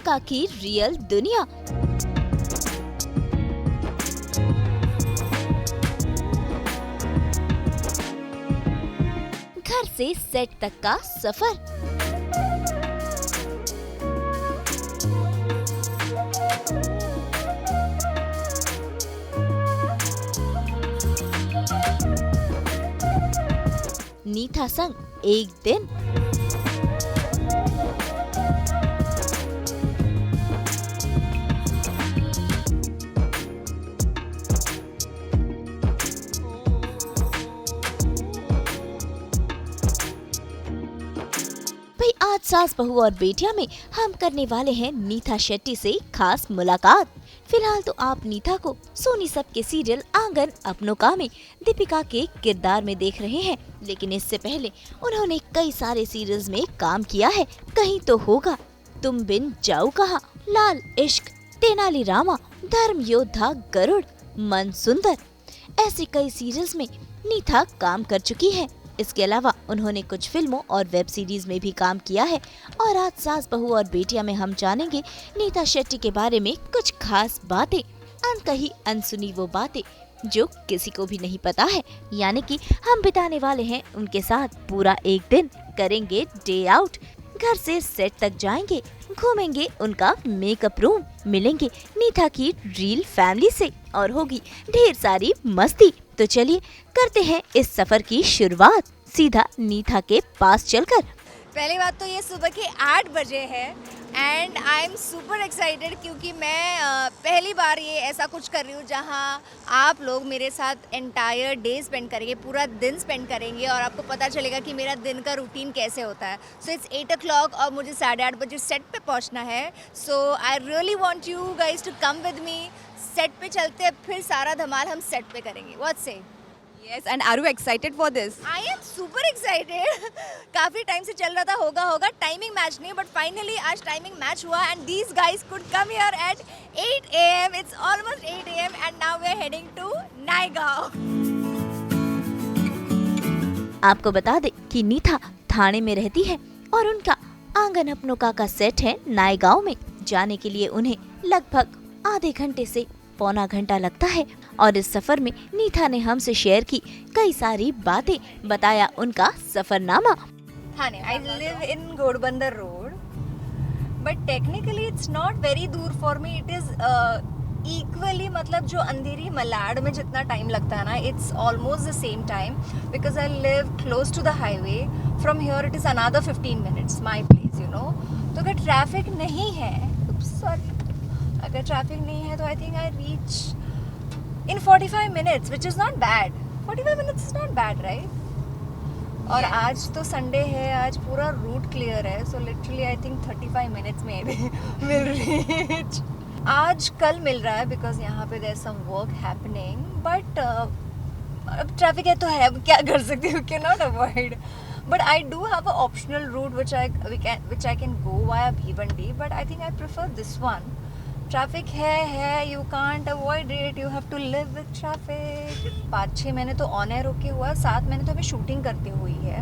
दीपिका की रियल दुनिया। घर से सेट तक का सफर। नीथा संग एक दिन। भाई आज सास बहू और बेटिया में हम करने वाले हैं नीथा शेट्टी से खास मुलाकात। फिलहाल तो आप नीथा को सोनी सब के सीरियल आंगन अपनों का में दीपिका के किरदार में देख रहे हैं, लेकिन इससे पहले उन्होंने कई सारे सीरियल्स में काम किया है। कहीं तो होगा, तुम बिन जाऊ कहाँ, लाल इश्क, तेनाली रामा, धर्म योद्धा गरुड़, मन सुंदर, ऐसे कई सीरियल्स में नीथा काम कर चुकी है। इसके अलावा उन्होंने कुछ फिल्मों और वेब सीरीज में भी काम किया है। और आज सास बहू और बेटिया में हम जानेंगे नीथा शेट्टी के बारे में कुछ खास बातें, अनकही अनसुनी वो बातें जो किसी को भी नहीं पता है। यानी कि हम बिताने वाले हैं उनके साथ पूरा एक दिन, करेंगे डे आउट, घर से सेट तक जाएंगे, घूमेंगे उनका मेकअप रूम, मिलेंगे नीथा की रियल फैमिली से और होगी ढेर सारी मस्ती। तो चलिए करते हैं इस सफर की शुरुआत सीधा नीथा के पास चलकर। पहली बात तो ये सुबह के 8 बजे है and I am super excited क्योंकि मैं पहली बार ये ऐसा कुछ कर रही हूँ जहाँ आप लोग मेरे साथ एंटायर डे स्पेंड करेंगे, पूरा दिन स्पेंड करेंगे और आपको पता चलेगा कि मेरा दिन का रूटीन कैसे होता है। सो इट्स 8 o'clock और मुझे 8:30 बजे सेट पे पहुँचना है। So I really want you guys to come with me. Set पे चलते हैं, फिर सारा धमाल हम सेट पे करेंगे। व्हाट से? Yes, and are you excited for this? I am super excited. काफ़ी टाइम से चल रहा था होगा टाइमिंग मैच नहीं, बट फाइनली आज टाइमिंग मैच हुआ and these guys could come here at 8 AM। It's almost 8 AM and now we are heading to Naigaon. आपको बता दे कि नीथा थाने में रहती है और उनका आंगन अपनों का सेट है नायगांव में। जाने के लिए उन्हें लगभग आधे घंटे से पौना घंटा लगता है और इस सफर में नीथा ने हमसे शेयर की कई सारी बातें, बताया उनका सफरनामा। Thane I live in Ghodbunder road, but technically it's not very दूर for me. It is equally, मतलब जो अंधेरी मलाड में जितना टाइम लगता है ना, it's almost the same time because I live close to the highway. From here it is another 15 minutes my place, you know. तो अगर ट्रैफिक नहीं है, सॉरी, अगर ट्रैफिक नहीं है तो I think I reach in 45 minutes, which is not bad. 45 minutes is not bad, right? और आज तो संडे है, आज पूरा रूट क्लियर है, so literally I think 35 minutes में विल रीच। आज कल मिल रहा है बिकॉज यहाँ पे there some work happening, but अब ट्रैफिक है तो है, अब क्या कर सकती हूँ, can not avoid. But I do have a optional route which I can go via Bhiwandi, but I think I prefer this one. Traffic है, you can't avoid it, you have to live with traffic. 5-6 महीने तो on air होके हुआ, 7 महीने तो हमें shooting करती हुई है।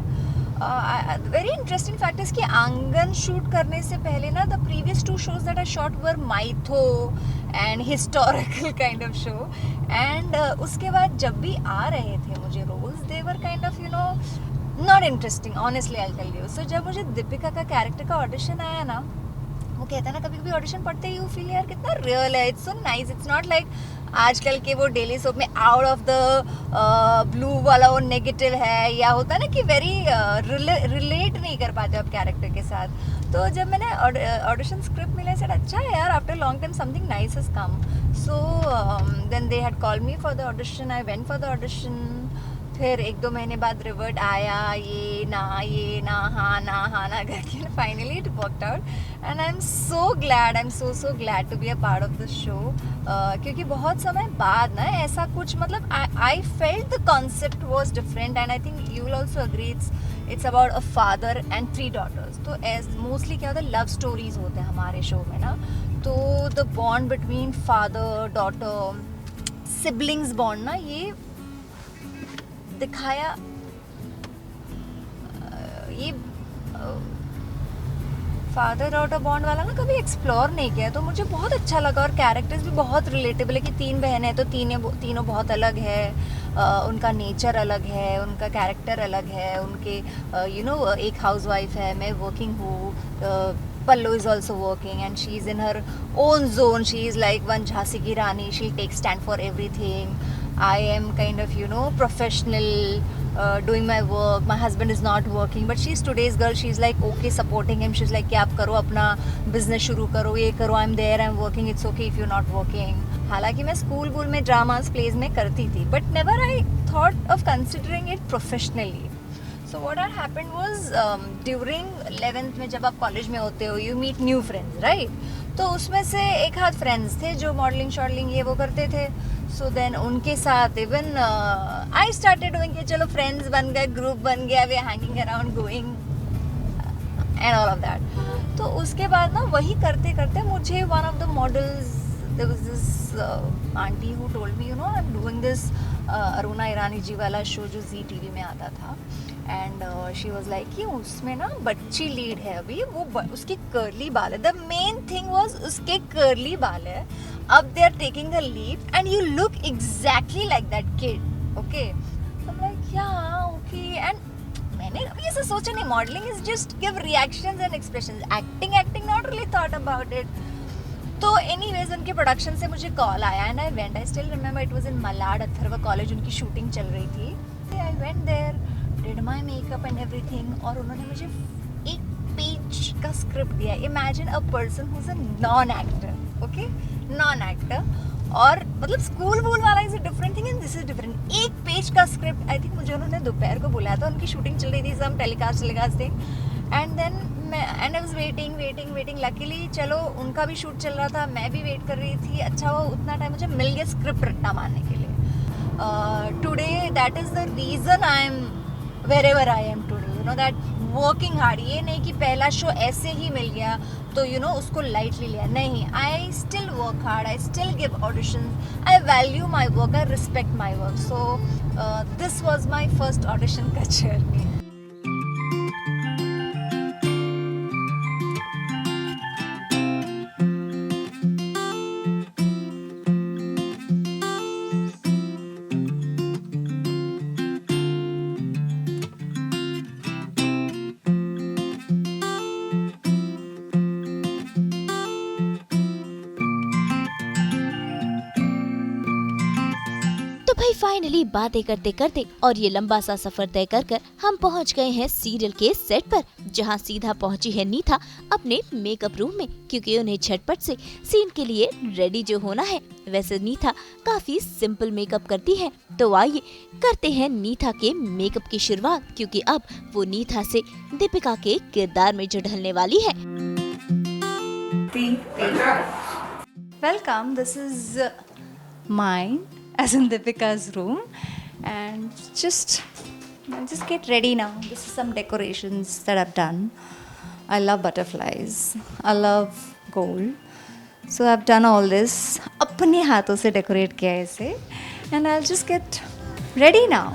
वेरी इंटरेस्टिंग फैक्ट इज कि आंगन शूट करने से पहले ना, the previous 2 shows that I shot were mytho and historical kind of show, and उसके बाद जब भी आ रहे थे मुझे roles, they were kind of you know not interesting, honestly I tell you. So जब मुझे दीपिका का कैरेक्टर का ऑडिशन आया ना, वो कहता है ना कभी कभी ऑडिशन पढ़ते ही यू फील यार कितना रियल है, it's so nice. It's not like आजकल के वो डेली सोप में आउट ऑफ द ब्लू वाला वो नेगेटिव है, या होता है ना कि वेरी रिलेट नहीं कर पाते आप कैरेक्टर के साथ। तो जब मैंने ऑडिशन स्क्रिप्ट मिला, सेड अच्छा है यार, after long time something nice has come. So then they had called me for the audition, I went for the audition. फिर 1-2 महीने बाद रिवर्ट आया, ये ना हाँ ना करके finally it worked out and I am so glad to be a part of this show. क्योंकि बहुत समय बाद ना ऐसा कुछ, मतलब I felt the concept was different and I think you will also agree it's about a father and 3 daughters। तो as mostly क्या होता है, लव स्टोरीज होते हैं हमारे शो में ना, तो the bond between father daughter, siblings bond ना, ये दिखाया। ये फादर डॉटर बॉन्ड वाला ना कभी एक्सप्लोर नहीं किया, तो मुझे बहुत अच्छा लगा और कैरेक्टर्स भी बहुत रिलेटेबल है कि 3 बहनें हैं तो तीनों बहुत अलग है, उनका नेचर अलग है, उनका कैरेक्टर अलग है, उनके एक हाउसवाइफ है, मैं वर्किंग हूँ, Pallu is also working and she's in her own zone. She is like one Jhansi ki Rani. She'll take stand for everything. I am kind of, professional, doing my work. My husband is not working, but she's today's girl. She's like, okay, supporting him. She's like, क्या आप करो अपना business शुरू करो, ये करो. I'm there, I'm working. It's okay if you're not working. हालांकि मैं स्कूल वूल में ड्रामास प्लेज में करती थी, but never I thought of considering it professionally. So what had happened was during 11th में जब आप कॉलेज में होते हो, you meet new friends, right? तो उसमें से एक आध फ्रेंड्स थे जो मॉडलिंग शॉडलिंग ये वो करते थे. So then उनके साथ even I started doing कि चलो फ्रेंड्स बन गए, ग्रुप बन गया, we are hanging around going and all of that. तो उसके बाद ना वही करते करते मुझे one of the models, there was this auntie who told me, I'm doing this Aruna Irani ji वाला शो जो जी टीवी में आता था. एंड शी वॉज लाइक कि उसमें ना बच्ची लीड है अभी, वो उसके कर्ली बाल है. द मेन थिंग वॉज उसके कर्ली बाल है. अब they are taking the leap and you look exactly like that kid. Okay, so I am like yeah okay. And मैंने अभी ऐसा सोचा नहीं, modelling is just give reactions and expressions. Acting not really thought about it. तो anyways उनके production से मुझे call आया and I went. I still remember it was in Malad Atharva college, उनकी शूटिंग चल रही थी. I went there, did my makeup and everything, और उन्होंने मुझे एक पेज का स्क्रिप्ट दिया. Imagine a person who is a non actor, okay, non actor, और मतलब स्कूल वूल वाला is a different thing and this is different. एक पेज का स्क्रिप्ट. आई थिंक मुझे उन्होंने दोपहर को बुलाया था, उनकी शूटिंग चल रही थी, सम टेलीकास्ट थे. And then I was waiting. Luckily चलो उनका भी शूट चल रहा था, मैं भी वेट कर रही थी. अच्छा वो उतना टाइम मुझे मिल गया स्क्रिप्ट रट्टा मारने के लिए. Today that is the reason I am wherever I am today, that working hard. ये नहीं कि पहला शो ऐसे ही मिल गया तो उसको lightly लिया, नहीं. I still work hard, I still give auditions, I value my work, I respect my work. So this was my first audition का journey. तो भाई फाइनली बातें करते करते और ये लंबा सा सफर तय कर हम पहुंच गए हैं सीरियल के सेट पर, जहां सीधा पहुंची है नीथा अपने मेकअप रूम में, क्योंकि उन्हें झटपट से सीन के लिए रेडी जो होना है. वैसे नीथा काफी सिंपल मेकअप करती है, तो आइए करते हैं नीथा के मेकअप की शुरुआत, क्योंकि अब वो नीथा से दीपिका के किरदार में जो ढलने वाली है. Welcome, this is mine as in Deepika's room, and just get ready now. This is some decorations that I've done. I love butterflies, I love gold, so I've done all this अपने हाथों से decorate किया है इसे, and I'll just get ready now.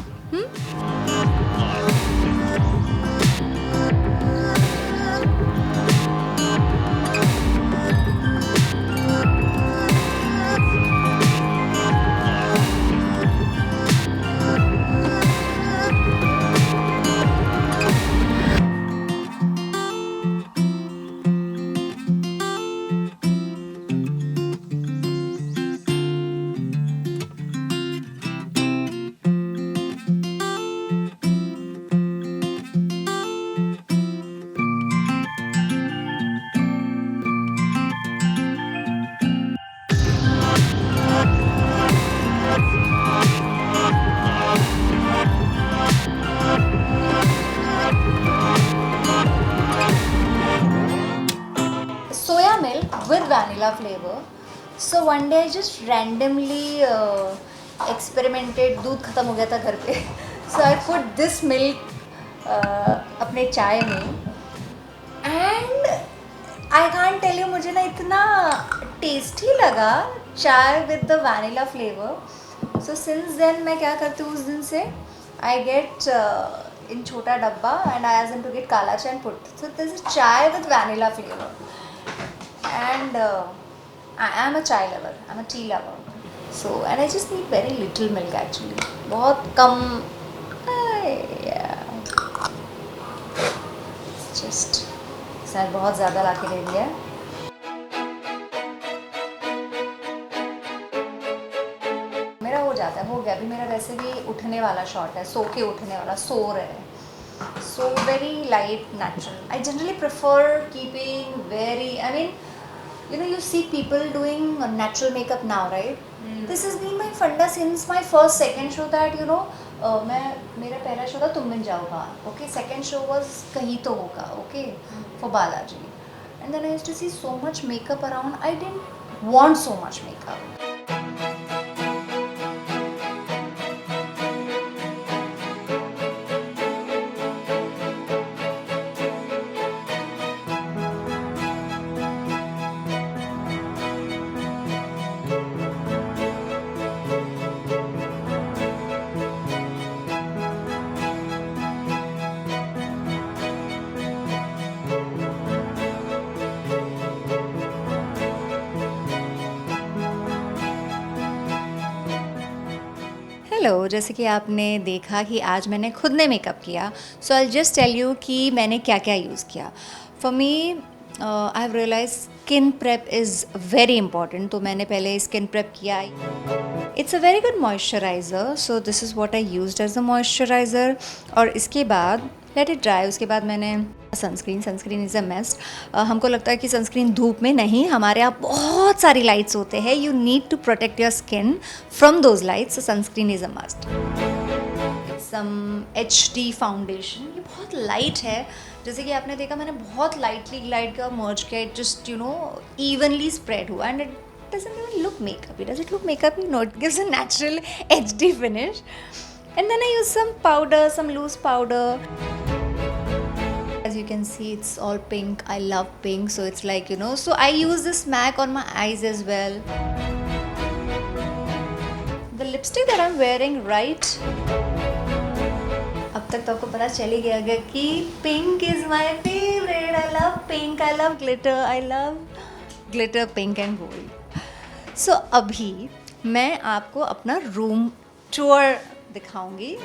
Soya milk with vanilla flavor. So one day I just randomly experimented. दूध खत्म हो गया था घर पे, so I put this milk अपने चाय में, and I can't tell you, मुझे ना इतना टेस्टी लगा चाय with the vanilla flavor. So since then मैं क्या करती हूँ उस दिन से, I get in chota dabba, and I asked them to get kala chai and put. So this is chai with vanilla flavor, and I am a chai lover. I'm a tea lover. So and I just need very little milk actually. बहुत कम. Yeah. Just sir बहुत ज़्यादा ला के दे दिया. मेरा हो जाता है, हो गया. अभी मेरा वैसे भी उठने वाला शॉट है, सो के उठने वाला, सो रहे. So very light, natural. I generally prefer keeping very. I mean, you know, you see people doing natural makeup now, right? This has been my funda since my first second show that you know. मैं मेरा पहला show था तुम मिल जाओ बाहर. Okay, second show was कहीं तो होगा. Okay, for Balaji. And then I used to see so much makeup around. I didn't want so much makeup. Hello, जैसे कि आपने देखा कि आज मैंने खुद ने मेकअप किया. So I just tell you कि मैंने क्या क्या यूज़ किया. For me I have realise skin prep is very important. तो मैंने पहले स्किन प्रेप किया. It's a very good moisturiser. So this is what I used as a moisturiser. और इसके बाद लेट इट ड्राई. उसके बाद मैंने सनस्क्रीन इज़ अ मस्ट. हमको लगता है कि सनस्क्रीन धूप में नहीं, हमारे यहाँ बहुत सारी लाइट्स होते हैं. You need to protect your skin from those lights. Sunscreen is a must. Some HD foundation. ये बहुत लाइट है. जैसे कि आपने देखा मैंने बहुत लाइटली ग्लाइड का मर्ज किया. It just you know evenly spread हुआ and it doesn't even look makeup. Does it look makeup? No, it gives a natural HD finish. And then I use some powder, some loose powder. As you can see, it's all pink. I love pink, so it's like, you know, so I use this MAC on my eyes as well. The lipstick that I'm wearing, right? अब तक तो आपको पता चल ही गया कि pink is my favorite. I love pink. I love glitter. I love glitter, pink and gold. So अभी मैं आपको अपना रूम टूर दिखाऊंगी.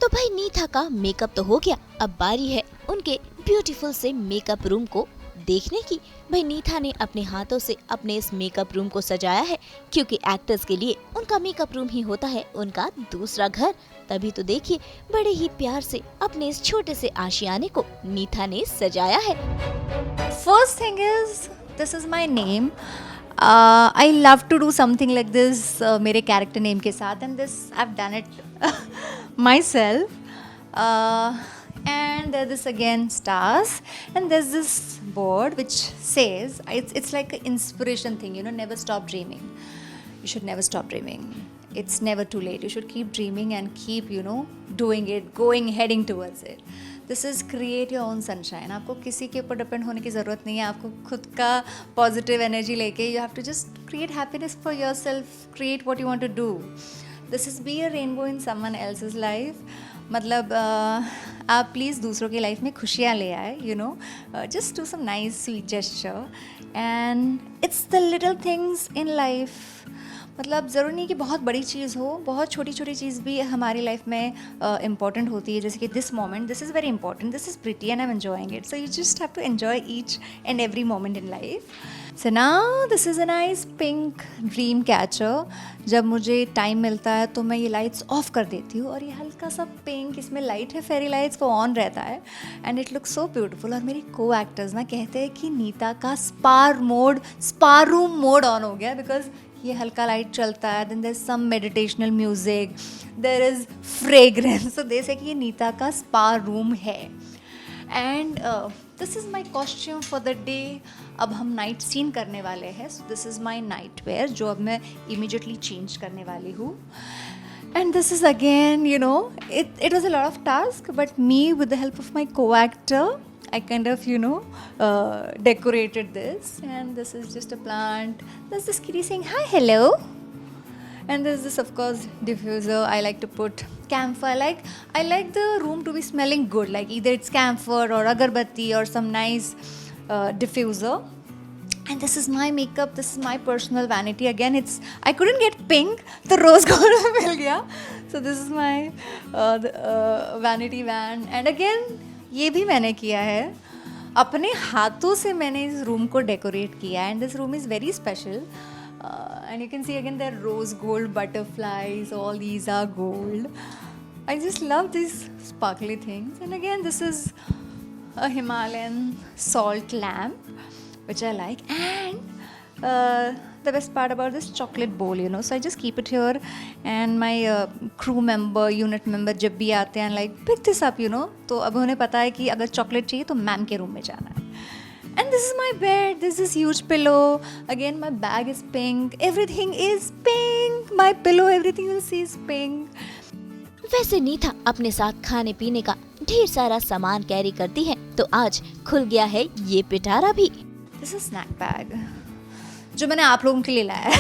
तो भाई नीथा का मेकअप तो हो गया. अब बारी है उनके ब्यूटीफुल से मेकअप रूम को देखने की. भाई नीथा ने अपने हाथों से अपने इस मेकअप रूम को सजाया है, क्योंकि एक्टर्स के लिए उनका मेकअप रूम ही होता है उनका दूसरा घर. तभी तो देखिए बड़े ही प्यार से अपने इस छोटे से आशियाने को नीथा ने सजाया है. First thing is, this is my name. I love to do something like this मेरे character name के साथ, and this I've done it myself. And there's this again stars, and there's this board which says it's like an inspiration thing, you know, never stop dreaming. You should never stop dreaming. It's never too late. You should keep dreaming and keep, you know, doing it, heading towards it. This is create your own sunshine. आपको किसी के ऊपर depend होने की ज़रूरत नहीं है. आपको खुद का पॉजिटिव एनर्जी लेके you have to just create happiness for yourself. Create what you want to do. This is be a rainbow in someone else's life. मतलब आप प्लीज़ दूसरों की लाइफ में खुशियाँ ले आए. You know, just do some nice sweet gesture and it's the little things in life. मतलब ज़रूरी नहीं कि बहुत बड़ी चीज़ हो, बहुत छोटी छोटी चीज़ भी हमारी लाइफ में इम्पॉर्टेंट होती है. जैसे कि this moment, this is very important, this is pretty and I am enjoying it. So you just have to enjoy each and every moment in life. So now this is a nice pink dream catcher. जब मुझे time मिलता है तो मैं ये lights off कर देती हूँ और ये हल्का सा पिंक, इसमें लाइट है फेरी लाइट्स, वो ऑन रहता है and it looks so beautiful. और मेरी को एक्टर्स ना कहते हैं कि नीता का स्पा रूम मोड ऑन हो गया, बिकॉज ये हल्का लाइट चलता है. Then there is some meditational music, there is fragrance. So they say कि ये नीता का स्पा रूम है. And this is my costume for the day. अब हम नाइट सीन करने वाले हैं. So this is my nightwear जो अब मैं इमीडिएटली चेंज करने वाली हूँ. And this is again, you know, it was a lot of task, but me, with the help of my co-actor, I kind of, you know, decorated this. And this is just a plant. There's this kitty saying hi, hello. And there's this, of course, diffuser. I like to put camphor. I like the room to be smelling good. Like either it's camphor or agarbatti or some nice diffuser. And this is my makeup. This is my personal vanity. Again, I couldn't get pink. The rose gold मिल गया. So this is my vanity van. And again, ये भी मैंने किया है. अपने हाथों से मैंने इस रूम को डेकोरेट किया. And this room is very special. And you can see again there are rose gold butterflies. All these are gold. I just love these sparkly things. And again, this is a Himalayan salt lamp, which I like. And the best part about this chocolate bowl, you know. So I just keep it here, and my unit member जब भी आते हैं like pick this up, you know. तो अब उन्हें पता है कि अगर chocolate चाहिए तो मैम के रूम में जाना है. And this is my bed. This is huge pillow. Again, my bag is pink. Everything is pink. My pillow, everything you'll see is pink. वैसे नीथा अपने साथ खाने पीने का ढेर सारा सामान कैरी करती है, तो आज खुल गया है ये पिटारा भी. This is snack bag जो मैंने आप लोगों के लिए लाया है.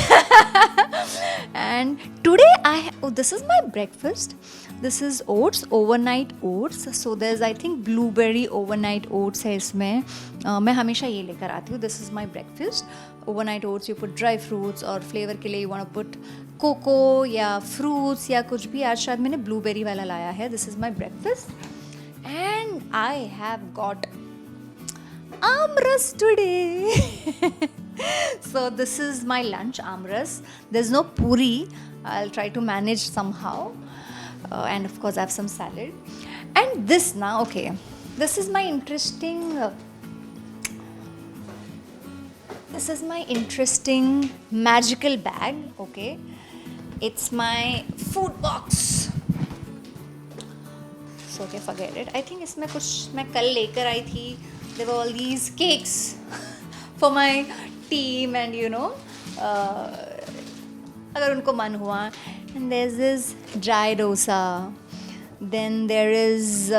And today this is my breakfast. This is oats, overnight oats. So there's I think blueberry overnight oats है इसमें. मैं हमेशा ये लेकर आती हूँ. This is my breakfast. Overnight oats, you put dry fruits और flavor के लिए you want to put cocoa या fruits या कुछ भी. आज शायद मैंने blueberry वाला लाया है. This is my breakfast. And I have got amras today. So this is my lunch, amras. There's no puri. I'll try to manage somehow. And of course I have some salad. And this now, okay, this is my interesting magical bag. Okay, it's my food box. So okay, forget it. I think इसमें कुछ मैं कल लेकर आई थी. There were all these cakes for my team, and you know, अगर उनको मन हुआ. And there's this dry dosa. Then there is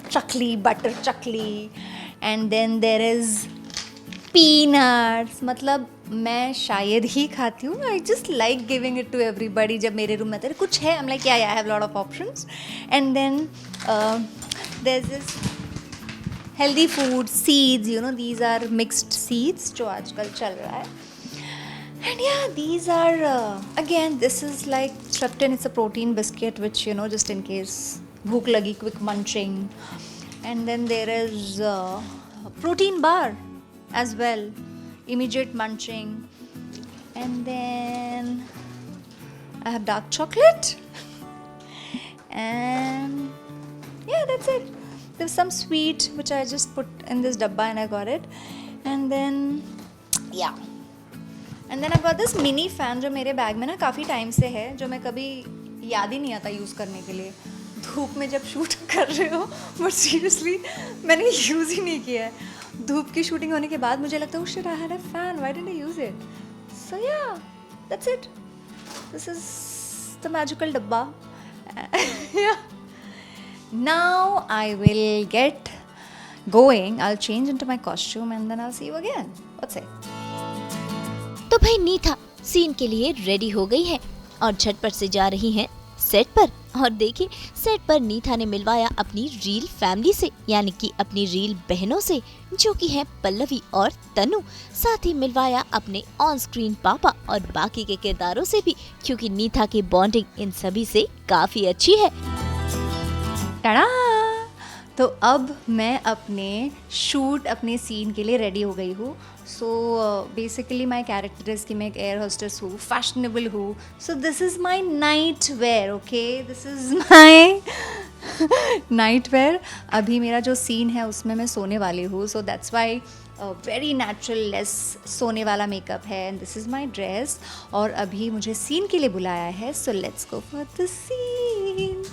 chakli, butter chakli. And then there is peanuts. मतलब मैं शायद ही खाती हूँ. I just like giving it to everybody. जब मेरे रूम में तेरे कुछ है, I'm like yeah, I have a lot of options. And then there's this healthy food, seeds. You know, these are mixed seeds जो आजकल चल रहा है. And yeah, these are again, this is like Shrupton. It's a protein biscuit, which you know, just in case bhook lagi, quick munching. And then there is a protein bar as well, immediate munching. And then I have dark chocolate. And yeah, that's it. There's some sweet which I just put in this dabba and I got it. And then yeah. And then I've got this mini fan जो मेरे bag में ना काफ़ी time से है, जो मैं कभी याद ही नहीं आता यूज़ करने के लिए. धूप में जब शूट कर रहे हो, बट सीरियसली मैंने यूज़ ही नहीं किया है. धूप की शूटिंग होने के बाद मुझे लगता है shit, I had a fan, why didn't I use it. So yeah, that's it. This is the magical डब्बा. Now I will get going. I'll change into my costume and then I'll see you again. What's it? तो भाई Neetha scene के लिए ready हो गई है और झटपट से जा रही हैं सेट पर. और देखिए, सेट पर नीथा ने मिलवाया अपनी रियल फैमिली से, यानी कि अपनी रियल बहनों से, जो कि हैं पल्लवी और तनु. साथ ही मिलवाया अपने ऑन स्क्रीन पापा और बाकी के किरदारों से भी, क्योंकि नीथा की बॉन्डिंग इन सभी से काफी अच्छी है. टाड़ा! तो अब मैं अपने सीन के लिए रेडी हो गई हूँ. So basically my character is कि मैं एक एयर होस्टेस हूँ, फैशनेबल हूँ. सो this is my night where. Okay, this is my night where. अभी मेरा जो सीन है उसमें मैं सोने वाली हूँ. So that's why very natural less सोने वाला मेकअप है. And this is my dress. और अभी मुझे सीन के लिए बुलाया है. So let's go for the scene.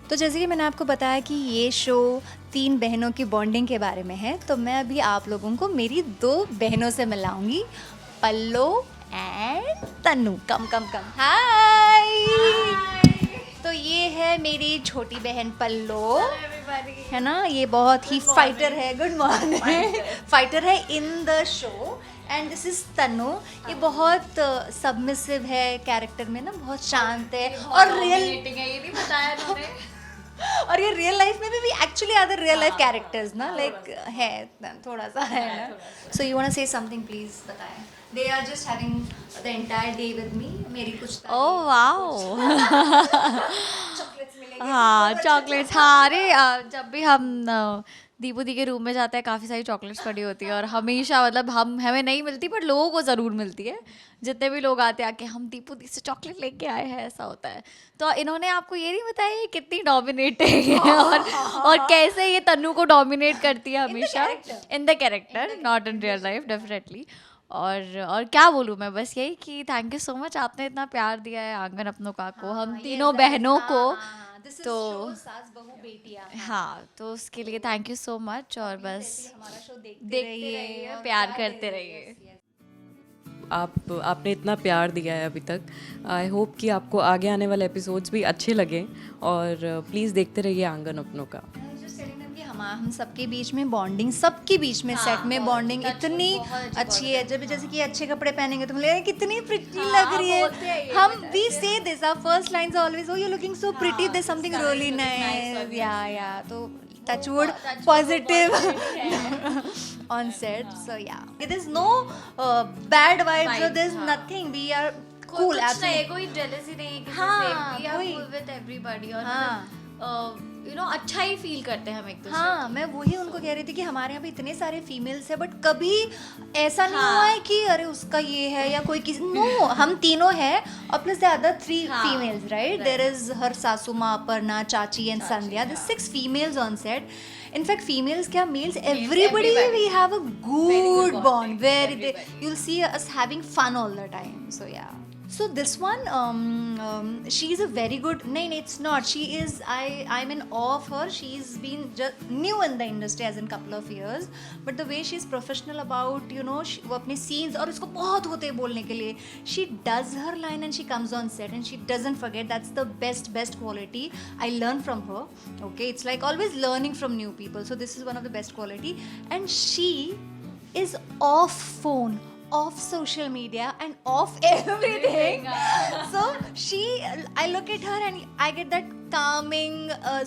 तो जैसे कि मैंने आपको बताया कि ये शो 3 बहनों की बॉन्डिंग के बारे में है, तो मैं अभी आप लोगों को मेरी 2 बहनों से मिलाऊंगी, पल्लो एंड तनु. कम हाय. तो ये है मेरी छोटी बहन पल्लो, है ना. ये बहुत ही फाइटर है. Good morning. फाइटर है in the show. And this is Tanu. ये बहुत सबमिसिव है कैरेक्टर में ना, बहुत शांत है और रियल ये नहीं बताया इन्होंने. और ये रियल लाइफ में भी actually other real life characters ना लाइक है थोड़ा सा है ना. So you want to say something please बताएं. They are just having the entire day with me. मेरी कुछ Oh wow. चॉकलेट्स मिलेंगे. हाँ चॉकलेट्स. हाँ अरे जब भी हम दीपू दी के रूम में जाते हैं काफ़ी सारी चॉकलेट्स पड़ी होती है और हमेशा मतलब हमें नहीं मिलती पर लोगों को ज़रूर मिलती है. जितने भी लोग आते हैं आके हम दीपू दी से चॉकलेट लेके आए हैं ऐसा होता है. तो इन्होंने आपको ये नहीं बताया ये कितनी डोमिनेटिंग है और कैसे ये तन्नू को डोमिनेट करती है हमेशा in the character, not in real life definitely. और क्या बोलूँ मैं, बस यही कि थैंक यू सो मच आपने इतना प्यार दिया है आंगन अपनों का को, हम तीनों बहनों को. तो सास बहू बेटियां. हाँ तो उसके लिए थैंक यू सो मच और बस हमारा शो देखते रहिए, प्यार करते रहिए. आपने इतना प्यार दिया है अभी तक. आई होप कि आपको आगे आने वाले एपिसोड्स भी अच्छे लगें और प्लीज़ देखते रहिए आंगन अपनों का. हम सबके बीच में बॉन्डिंग, सबके बीच में सेट में बॉन्डिंग इतनी अच्छी है. जब जैसे कि अच्छे कपड़े पहनेंगे तो लगेगा कितनी प्रिटी लग रही है. हम we say this, our first lines always oh you looking so pretty, there something really nice. या तो touchwood positive on set. So yeah, there is no bad vibes or there's nothing. We are cool. Absolutely. कोई jealousy नहीं है हाँ, we are कोई. cool with everybody और हाँ. You know अच्छा ही फील करते हैं हम एक दूसरे. हाँ, मैं वही उनको कह रही थी कि हमारे यहाँ पे इतने सारे फीमेल्स हैं बट कभी ऐसा नहीं हुआ है कि अरे उसका ये है या कोई किसी. नो, हम तीनों हैं और plus the other 3 females, right. There is her सासू माँ, अपर्णा, चाची and Sandhya. The 6 females on set. In fact, females क्या males, everybody we have a good bond where you'll see us having fun all the time. So yeah. So this one, she is a very good. No, it's not. She is. I'm in awe of her. She's been just new in the industry as in couple of years. But the way she's professional about, you know, वो अपने scenes और उसको बहुत होते हैं बोलने के लिए. She does her line and she comes on set and she doesn't forget. That's the best quality I learn from her. Okay, it's like always learning from new people. So this is one of the best quality. And she is off phone, off social media and off everything. So I look at her and I get that calming,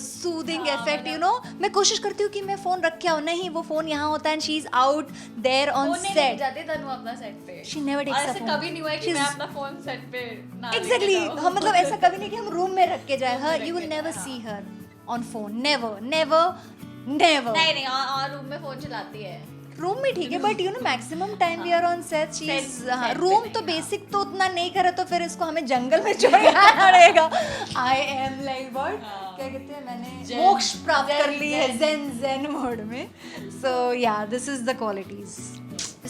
soothing effect, you know. मैं कोशिश करती हूँ कि मैं phone रख के आऊँ, नहीं वो फोन यहाँ होता है and she is out there on set. जाते तनु अपना सेट पे. She never takes a ऐसे phone. कभी नहीं हुआ है कि मैं अपना फोन सेट पे ना Exactly. हम मतलब ऐसा कभी नहीं कि हम रूम में रख के जाए. Her, you will never see her on phone. Never. नहीं और रूम में फोन चलाती है. रूम में ठीक है but you know maximum time we are on set. She is room तो बेसिक तो उतना नहीं करे तो फिर इसको हमें जंगल में छोड़ना पड़ेगा. आई एम लाइक व्हाट क्या कहते हैं, मैंने मोक्ष प्राप्त कर ली है zen मोड में. So yeah this is the qualities.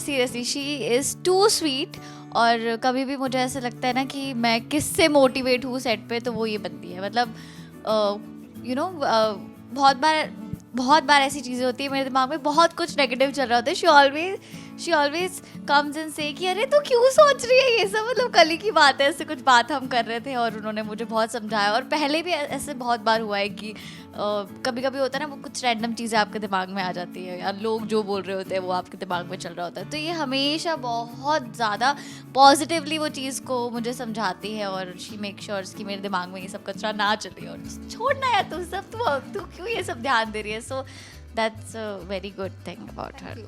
Seriously she is too sweet और कभी भी मुझे ऐसा लगता है ना कि मैं किससे मोटिवेट हूँ सेट पे तो वो ये बनती है. मतलब यू नो बहुत बार ऐसी चीज़ें होती है मेरे दिमाग में, बहुत कुछ नेगेटिव चल रहा होता है. शी ऑलवेज कम्स एंड से कि अरे तू क्यों सोच रही है ये सब. मतलब कल ही की बात है, ऐसे कुछ बात हम कर रहे थे और उन्होंने मुझे बहुत समझाया. और पहले भी ऐसे बहुत बार हुआ है कि कभी कभी होता है ना वो कुछ रैंडम चीज़ें आपके दिमाग में आ जाती है या लोग जो बोल रहे होते हैं वो आपके दिमाग में चल रहा होता है. तो ये हमेशा बहुत ज़्यादा पॉजिटिवली वो चीज़ को मुझे समझाती है और शी मेक श्योर्स कि मेरे दिमाग में ये सब कचरा ना चले और छोड़ना है तू सब, तू क्यों ये सब ध्यान दे रही है. So that's a very good thing about her.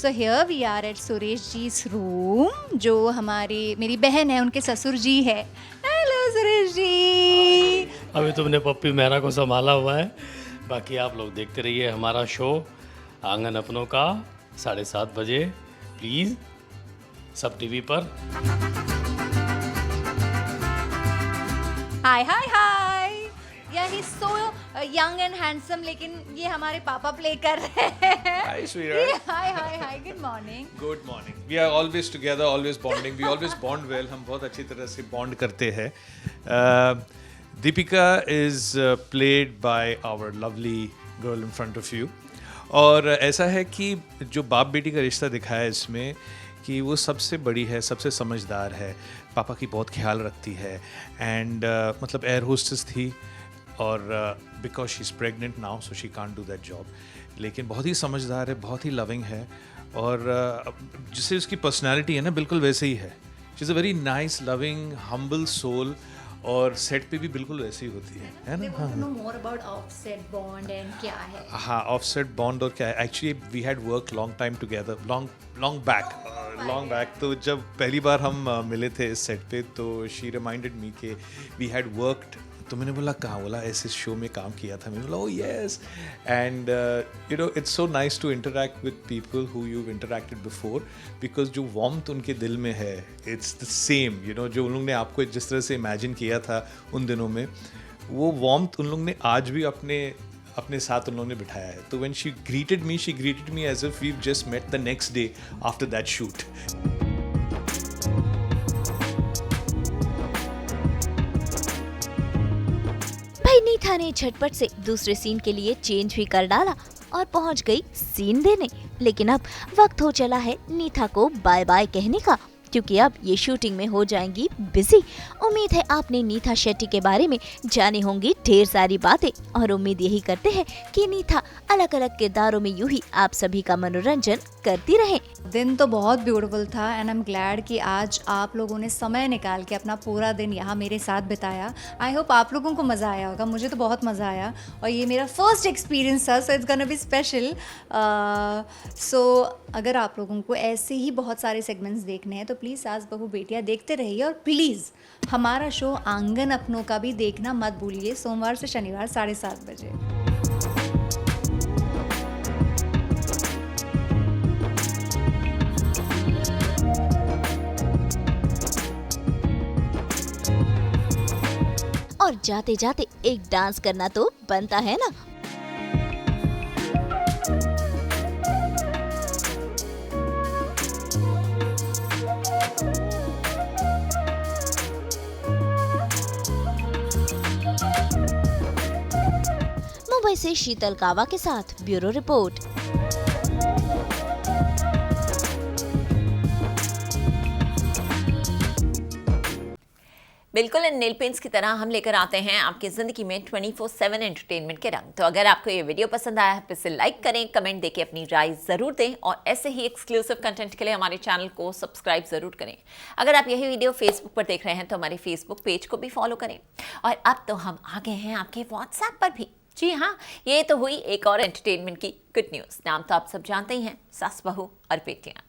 So here we are at Suresh जी's room, जो मेरी बहन है, उनके ससुर जी है. हेलो सुरेश जी. अभी तुमने पप्पी मेहरा को संभाला हुआ है. बाकी आप लोग देखते रहिए हमारा शो आंगन अपनों का 7:30 बजे प्लीज़ सब टीवी पर. हाय. या ही सो यंग एंड हैंडसम, लेकिन ये हमारे पापा प्ले कर रहे हैं. Hi, sweetheart. Hi good morning. Good morning. We are always together, always bonding. We always bond well. हम बहुत अच्छी तरह से bond करते हैं. Deepika is played by our lovely girl in front of you. और ऐसा है कि जो बाप बेटी का रिश्ता दिखाया है इसमें कि वो सबसे बड़ी है, सबसे समझदार है, पापा की बहुत ख्याल रखती है. एंड मतलब एयर होस्टेस थी और because she is pregnant now so she can't do that job. लेकिन बहुत ही समझदार है, बहुत ही लविंग है, और जिसे उसकी पर्सनालिटी है ना बिल्कुल वैसे ही है. She is a very nice, loving, humble soul, और सेट पे भी बिल्कुल वैसी ही होती है ना. हाँ more about offset bond and क्या है. हाँ, ऑफसेट बॉन्ड और क्या है, actually we had work long time together, long back. तो जब पहली बार हम मिले थे इस सेट पे, तो शी रिमाइंडेड मी के वी हैड वर्कड. तो मैंने बोला कहाँ, बोला ऐसे शो में काम किया था. मैंने बोला oh yes. And you know it's so nice to interact with people who you interacted before, because जो वार्मथ उनके दिल में है it's the same. You know जो उन लोग ने आपको जिस तरह से इमेजिन किया था उन दिनों में, वो वार्मथ उन लोग ने आज भी अपने साथ उन लोगों ने बिठाया है. तो when she greeted me as if we just met the next day after that shoot. भाई नीथा ने झटपट से दूसरे सीन के लिए चेंज भी कर डाला और पहुंच गई सीन देने. लेकिन अब वक्त हो चला है नीथा को बाय बाय कहने का, क्योंकि अब ये शूटिंग में हो जाएंगी बिजी. उम्मीद है आपने नीथा शेट्टी के बारे में जानी होंगी ढेर सारी बातें, और उम्मीद यही करते हैं कि नीथा अलग अलग किरदारों में यूं ही आप सभी का मनोरंजन करती रहे. दिन तो बहुत ब्यूटीफुल था, एंड आई एम ग्लैड कि आज आप लोगों ने समय निकाल के अपना पूरा दिन यहाँ मेरे साथ बिताया. आई होप आप लोगों को मज़ा आया होगा. मुझे तो बहुत मज़ा आया, और ये मेरा फर्स्ट एक्सपीरियंस था, so it's gonna be special. So अगर आप लोगों को ऐसे ही बहुत सारे सेगमेंट्स देखने हैं तो प्लीज़ सास बहू बेटियां देखते रहिए, और प्लीज़ हमारा शो आंगन अपनों का भी देखना मत भूलिए, सोमवार से शनिवार 7:30 बजे. और जाते जाते एक डांस करना तो बनता है ना. मुंबई से शीतल कावा के साथ ब्यूरो रिपोर्ट. बिल्कुल इन नेल पेंट्स की तरह हम लेकर आते हैं आपकी ज़िंदगी में 24/7 एंटरटेनमेंट के रंग. तो अगर आपको ये वीडियो पसंद आया है तो इसे लाइक करें, कमेंट देके अपनी राय ज़रूर दें, और ऐसे ही एक्सक्लूसिव कंटेंट के लिए हमारे चैनल को सब्सक्राइब ज़रूर करें. अगर आप यही वीडियो फेसबुक पर देख रहे हैं तो हमारे फेसबुक पेज को भी फॉलो करें. और अब तो हम आ गए हैं आपके व्हाट्सएप पर भी. जी हाँ, ये तो हुई एक और एंटरटेनमेंट की गुड न्यूज़. नाम तो आप सब जानते ही हैं, सास बहू और बेटियाँ.